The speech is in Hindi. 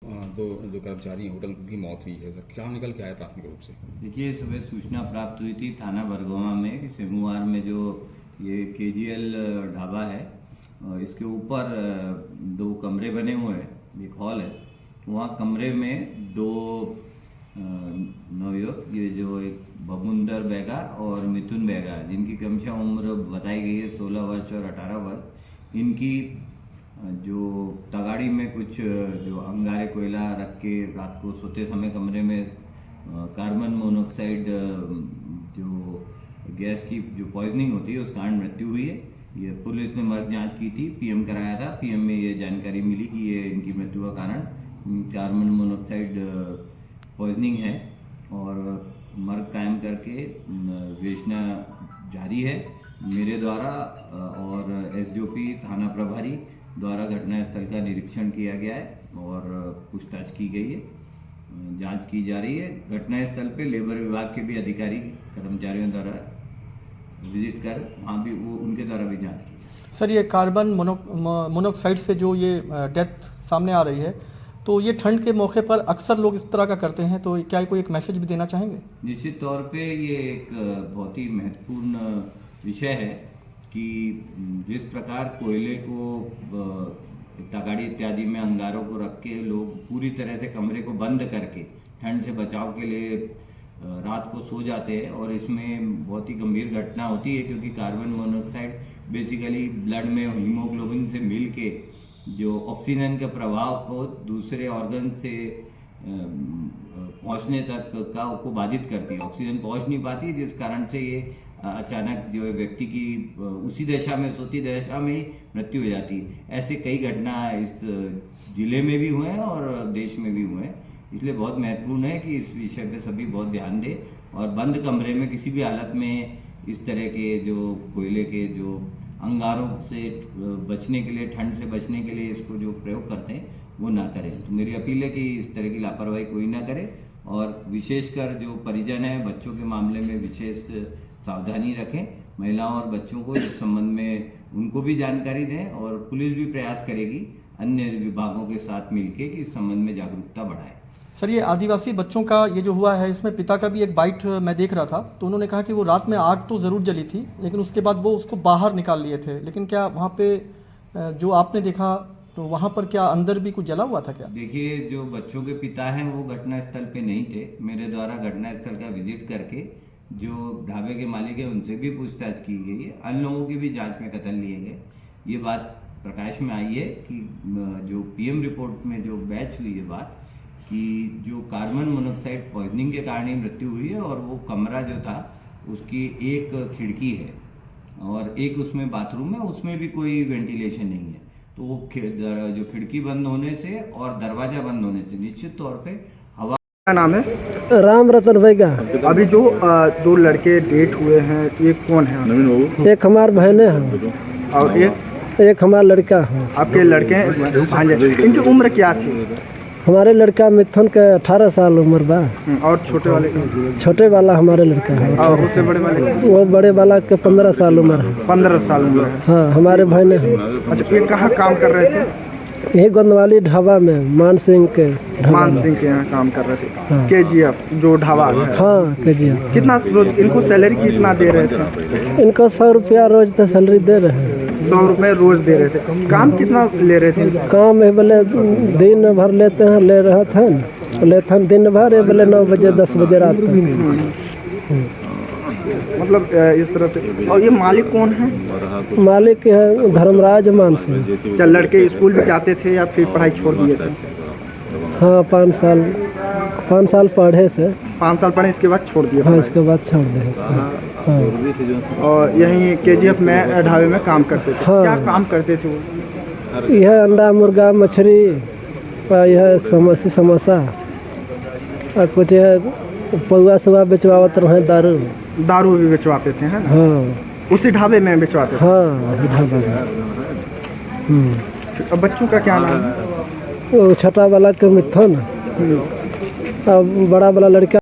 दो जो कर्मचारी हैं होटल की मौत हुई है, सर क्या निकल के आया प्राथमिक रूप से? देखिए, सुबह सूचना प्राप्त हुई थी थाना बरगोवा में कि सिमुआर में जो ये KGL ढाबा है, इसके ऊपर दो कमरे बने हुए हैं, एक हॉल है। वहाँ कमरे में दो नवयुवक, ये जो एक बबुंदर बेगा और मिथुन बेगा, जिनकी क्रमशः उम्र बताई गई है 16 वर्ष और 18 वर्ष, इनकी जो तगाड़ी में कुछ जो अंगारे कोयला रख के रात को सोते समय कमरे में कार्बन मोनोऑक्साइड जो गैस की जो पॉइजनिंग होती है उस कारण मृत्यु हुई है। ये पुलिस ने मर्ग जांच की थी, PM कराया था। PM में ये जानकारी मिली कि ये इनकी मृत्यु का कारण कार्बन मोनोऑक्साइड पॉइजनिंग है और मर्ग कायम करके विवेचना जारी है। मेरे द्वारा और SDOP थाना प्रभारी द्वारा घटनास्थल का निरीक्षण किया गया है और पूछताछ की गई है, जांच की जा रही है। घटनास्थल पे लेबर विभाग के भी अधिकारी कर्मचारियों द्वारा विजिट कर वहाँ भी वो उनके द्वारा भी जांच की। सर, ये कार्बन मोनोऑक्साइड से जो ये डेथ सामने आ रही है, तो ये ठंड के मौके पर अक्सर लोग इस तरह का करते हैं, तो क्या कोई एक मैसेज भी देना चाहेंगे? निश्चित तौर पे ये एक बहुत ही महत्वपूर्ण विषय है कि जिस प्रकार कोयले को तगाड़ी इत्यादि में अंगारों को रख के लोग पूरी तरह से कमरे को बंद करके ठंड से बचाव के लिए रात को सो जाते हैं और इसमें बहुत ही गंभीर घटना होती है, क्योंकि कार्बन मोनोऑक्साइड बेसिकली ब्लड में हीमोग्लोबिन से मिल के जो ऑक्सीजन के प्रभाव को दूसरे ऑर्गन से पहुंचने तक को बाधित करती है। ऑक्सीजन पहुंच नहीं पाती, जिस कारण से ये अचानक जो व्यक्ति की उसी दशा में, सोती दशा में ही मृत्यु हो जाती है। ऐसे कई घटना इस जिले में भी हुए हैं और देश में भी हुए हैं। इसलिए बहुत महत्वपूर्ण है कि इस विषय पे सभी बहुत ध्यान दें और बंद कमरे में किसी भी हालत में इस तरह के जो कोयले के जो अंगारों से बचने के लिए, ठंड से बचने के लिए इसको जो प्रयोग करते हैं वो ना करें। तो मेरी अपील है कि इस तरह की लापरवाही कोई ना करे और विशेषकर जो परिजन है, बच्चों के मामले में विशेष सावधानी रखें। महिलाओं और बच्चों को इस संबंध में उनको भी जानकारी दें और पुलिस भी प्रयास करेगी अन्य विभागों के साथ मिलकर कि इस संबंध में जागरूकता बढ़ाएं। सर, ये आदिवासी बच्चों का ये जो हुआ है, इसमें पिता का भी एक बाइट मैं देख रहा था, तो उन्होंने कहा कि वो रात में आग तो ज़रूर जली थी, लेकिन उसके बाद वो उसको बाहर निकाल लिए थे। लेकिन क्या वहाँ पे जो आपने देखा, तो वहाँ पर क्या अंदर भी कुछ जला हुआ था क्या? देखिए, जो बच्चों के पिता हैं वो घटनास्थल पे नहीं थे। मेरे द्वारा घटनास्थल का विजिट करके जो ढाबे के मालिक है उनसे भी पूछताछ की गई है, अन्य लोगों की भी जांच में कथन लिए गए। ये बात प्रकाश में आई है कि जो PM रिपोर्ट में जो बैच हुई है बात कि जो कार्बन मोनोऑक्साइड पॉइजनिंग के कारण ही मृत्यु हुई है और वो कमरा जो था उसकी एक खिड़की है और एक उसमें बाथरूम है, उसमें भी कोई वेंटिलेशन नहीं है। तो वो जो खिड़की बंद होने से और दरवाजा बंद होने से निश्चित तौर पे हवा। क्या नाम है? राम रतन भैया। अभी जो दो लड़के डेट हुए हैं, ये कौन है? एक हमारे बहने हैं और एक हमारा लड़का है। आपके लड़के हैं भांजे, इनकी उम्र क्या थी? हमारे लड़का मिथुन के 18 साल उम्र बा और छोटे वाले का? छोटे वाला हमारे लड़का है। और उससे बड़े वाले का? वो बड़े वाला के 15 साल उम्र है। 15 साल उम्र है। हाँ, हमारे बहने हैं। अच्छा, ये कहाँ काम कर रहे थे? यही गोंदवाली ढाबा में, मान सिंह के यहाँ काम कर रहे थे। KGF जो ढाबा है? हाँ, KGF। कितना रोज इनको सैलरी कितना दे रहे थे? इनको 100 रुपया रोज तो सैलरी दे रहे हैं। 100 रुपये रोज दे रहे थे। काम कितना ले रहे थे? काम है बोले दिन भर लेते हैं, ले रहे थे लेते हैं दिन भर, ये बोले 9 बजे 10 बजे रात तक। मतलब इस तरह से। और ये मालिक कौन है? मालिक है धर्मराज मान सिंह। क्या लड़के स्कूल भी जाते थे या फिर पढ़ाई छोड़ दिए थे? हाँ, 5 साल पढ़े से। 5 साल पढ़े, इसके बाद छोड़ दिए? हाँ, इसके बाद छोड़ दे। हाँ। और यहीं KGF में ढाबे में काम करते थे? हाँ। क्या काम करते थे वो? यह अंडा, मुर्गा, मछली, यह समोसा और कुछ पौआ सुआ बेचवावत रहे। दारू भी बेचवाते थे? हैं? हाँ, उसी ढाबे में बेचवाते थे? हाँ, ढाबा में। अब बच्चों का क्या नाम है? वो छोटा वाला के मिथुन और बड़ा वाला लड़का